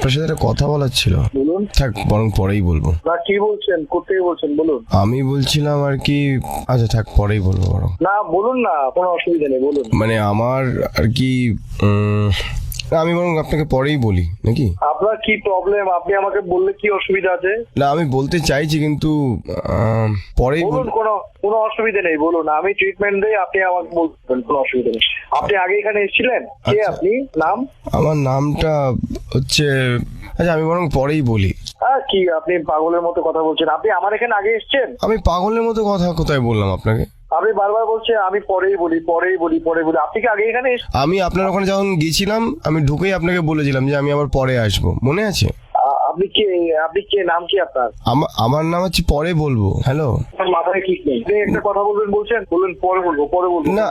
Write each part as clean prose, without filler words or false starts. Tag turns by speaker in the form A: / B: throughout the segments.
A: আপনার সাথে একটা কথা বলার ছিল।
B: বলুন।
A: থাক, বরং পরেই বলবো।
B: না, কি বলছেন? কোথায় বলছেন? বলুন।
A: আমি বলছিলাম আর কি, আচ্ছা থাক, পরেই বলবো বরং।
B: না, বলুন না, কোনো অসুবিধা নেই, বলুন।
A: মানে আমার আর কি, আমি বরং আপনাকে পরেই বলি নাকি?
B: আপনার কি প্রবলেম? আপনি আমাকে বললে কি অসুবিধা আছে?
A: না, আমি বলতে চাইছি কিন্তু পরেই
B: বলুন, কোনো অসুবিধা নেই, বলুন। আমি ট্রিটমেন্ট দেই, আপনি আমাকে বলবেন, কোনো অসুবিধা নেই। আপনি আগে এখানে এসেছিলেন? কে
A: আচ্ছা।
B: আপনি? নাম?
A: আমার নামটা হচ্ছে, আচ্ছা আমি বরং পরেই বলি।
B: কি আপনি পাগলের মতো কথা বলছেন? আপনি আমার এখানে আগে এসেছেন?
A: আমি পাগলের মতো কথা কোথায় বললাম আপনাকে?
B: আপনি বারবার বলছেন আমি পরেই বলি, পরেই বলি, পরে বলি। আপনি কি আগে এখানে
A: আমি আপনার ওখানে যখন গেছিলাম, আমি ঢুকেই আপনাকে বলেছিলাম যে আমি আবার পরে আসবো, মনে আছে?
B: আপনি কে? নাম কি আপনার?
A: আমার নাম হচ্ছে পরে বলবো। হ্যালো,
B: আপনার মাথায় ঠিক নেই। আপনি একটা কথা বলবেন বলছেন, বলুন পরে বলবো, পরে বলবো।
A: না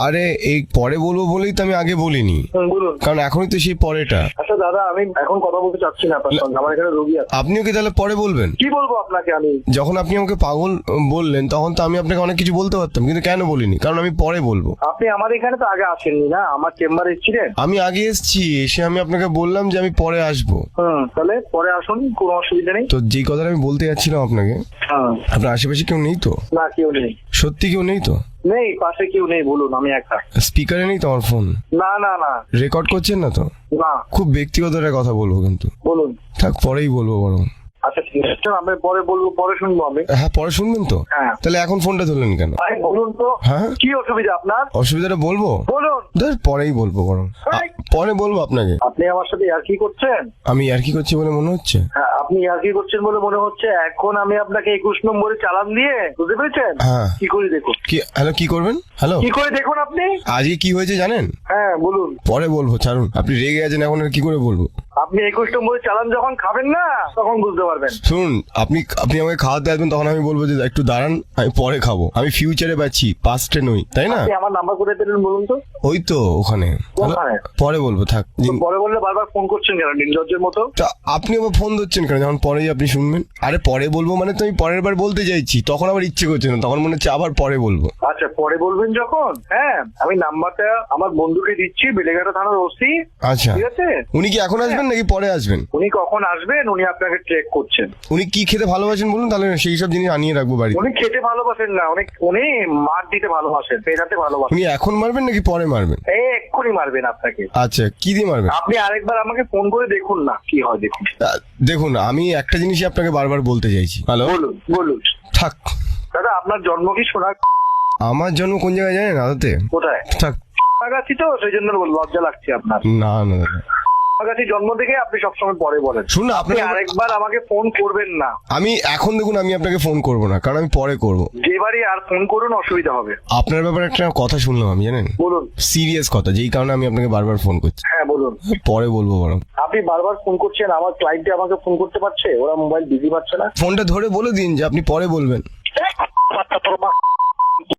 A: আরে এই পরে বলবো বলেই তো আমি আগে বলিনি,
B: বলুন।
A: কারণ এখনই তো সেই পরেটা।
B: আচ্ছা দাদা, আমি এখন কথা বলতে চাচ্ছি না আপনার সঙ্গে, আমার এখানে রোগী আছে।
A: আপনিও কি তাহলে পরে বলবেন?
B: কি বলবো আপনাকে আমি?
A: যখন আপনি আমাকে পাগল বললেন তখন তো আমি আপনাকে অনেক কিছু বলতে পারতাম, কিন্তু কেন বলিনি? কারণ আমি পরে বলবো।
B: আপনি আমার এখানে তো আগে আসেননি না, আমার চেম্বারে এসেছিলেন।
A: আমি আগে এসেছি, এসে আমি আপনাকে বললাম যে আমি পরে আসবো।
B: তাহলে পরে আসুন, কোনো অসুবিধা নেই।
A: তো যেই কথাটা আমি বলতে যাচ্ছিলাম আপনাকে, আপনার আশেপাশে কেউ নেই তো?
B: না, কেউ নেই।
A: সত্যি কেউ নেই তো?
B: নেই, পাশে কেউ নেই, বলুন। আমি একা।
A: স্পিকারে নেই তো আমার ফোন?
B: না না না।
A: রেকর্ড করছেন না তো?
B: না।
A: খুব ব্যক্তিগত একটা কথা বলবো কিন্তু।
B: বলুন।
A: থাক, পরেই বলবো বরং।
B: আচ্ছা ঠিক আছে, আমি পরে বলবো, পরে শুনবো আমি।
A: হ্যাঁ, পরে শুনবেন তো?
B: হ্যাঁ।
A: তাহলে এখন ফোনটা ধরলেন কেন?
B: বলুন তো।
A: হ্যাঁ,
B: কি অসুবিধা আপনার?
A: অসুবিধাটা বলবো?
B: বলুন।
A: ধর পরেই বলবো বরং। পরে বলবো আপনাকে।
B: আপনি আমার সাথে ইয়ার্কি করছেন?
A: আমি আর কি করছি বলে মনে হচ্ছে?
B: হ্যাঁ, আপনি ইয়ার্কি করছেন বলে মনে হচ্ছে। এখন আমি আপনাকে 21 নম্বরে চালান দিয়ে, বুঝতে পেরেছেন?
A: হ্যাঁ।
B: কি করে দেখুন?
A: কি? হ্যালো, কি করবেন? হ্যালো,
B: কি করে দেখুন আপনি?
A: আজকে কি হয়েছে জানেন?
B: হ্যাঁ বলুন।
A: পরে বলবো, ছাড়ুন। আপনি রেগে আছেন এখন, আর কি করে বলবো?
B: আপনি 21 নম্বরে চালান যখন খাবেন না, তখন বুঝতে পারবেন।
A: শুনুন, আপনি আমাকে খাওয়াতে আসবেন, তখন আমি বলবো যে একটু দাঁড়ান, আমি পরে খাবো। আমি ফিউচারে বাঁচি, পাস্টে নই, তাই না?
B: আপনি আমার নাম্বার কোথায় পেলেন বলুন তো?
A: ওই তো ওখানে। হ্যালো,
B: কোথায়?
A: পরে বলবো, থাক।
B: তো পরে বললে বারবার ফোন করছেন কেন নির্লজ্জের মতো?
A: তা আপনি আবার ফোন ধরছেন কেন যখন পরেই আপনি শুনবেন? আরে পরে বলবো মানে তো আমি পরের বার বলতে চাইছি, তখন আবার ইচ্ছে করছে না, তখন মনে হচ্ছে আবার পরে বলবো।
B: আচ্ছা, পরে বলবেন যখন। হ্যাঁ, আমি নাম্বারটা আমার বন্ধুকে দিচ্ছি, বেলেঘাটা থানার ওসি।
A: আচ্ছা,
B: ঠিক আছে।
A: উনি কি এখন আসবেন নাকি পরে আসবেন?
B: উনি কখন আসবেন উনি আপনাকে ট্রেক করছেন।
A: উনি কি খেতে ভালোবাসেন বলুন, তাহলে সেই সব জিনিস আনিয়ে রাখবো বাড়িতে।
B: উনি খেতে ভালোবাসেন না, উনি মার দিতে ভালোবাসেন, পেটাতে ভালোবাসেন।
A: উনি এখন মারবেন নাকি পরে মারবেন?
B: এক্ষুনি মারবেন আপনাকে।
A: আচ্ছা, কি দিয়ে মারবেন?
B: আপনি আরেকবার আমাকে ফোন করে দেখুন না, কি হয় দেখুন।
A: দেখুন, আমি একটা জিনিসই আপনাকে বারবার বলতে চাইছি। হ্যালো,
B: বলুন বলুন।
A: থাক।
B: দাদা, আপনার জন্ম কি সোনা?
A: আমার জন্ম কোন জায়গায় জানেন আদতে?
B: কোথায়?
A: থাক।
B: কাছাকাছি তো, সেই জন্য লজ্জা লাগছে আপনার।
A: না না দাদা,
B: কাছাকাছি জন্ম থেকে আপনি সবসময় পরে বলেন।
A: শুনুন,
B: আপনি আরেকবার আমাকে ফোন করবেন না।
A: আমি এখন দেখুন, আমি আপনাকে ফোন করব না, কারণ আমি পরে করব।
B: যেবারই আর ফোন করুন অসুবিধা হবে।
A: আপনার ব্যাপারে একটা কথা শুনলাম আমি, জানেন?
B: বলুন।
A: সিরিয়াস কথা, যেই কারণে আমি আপনাকে বারবার ফোন করছি।
B: হ্যাঁ বলুন।
A: পরে বলবো বরং।
B: আপনি বারবার ফোন করছেন, আমার ক্লায়েন্টে আমাকে ফোন করতে পারছে, ওরা মোবাইল বিজি পাচ্ছে না।
A: ফোনটা ধরে বলে দিন যে আপনি পরে বলবেন।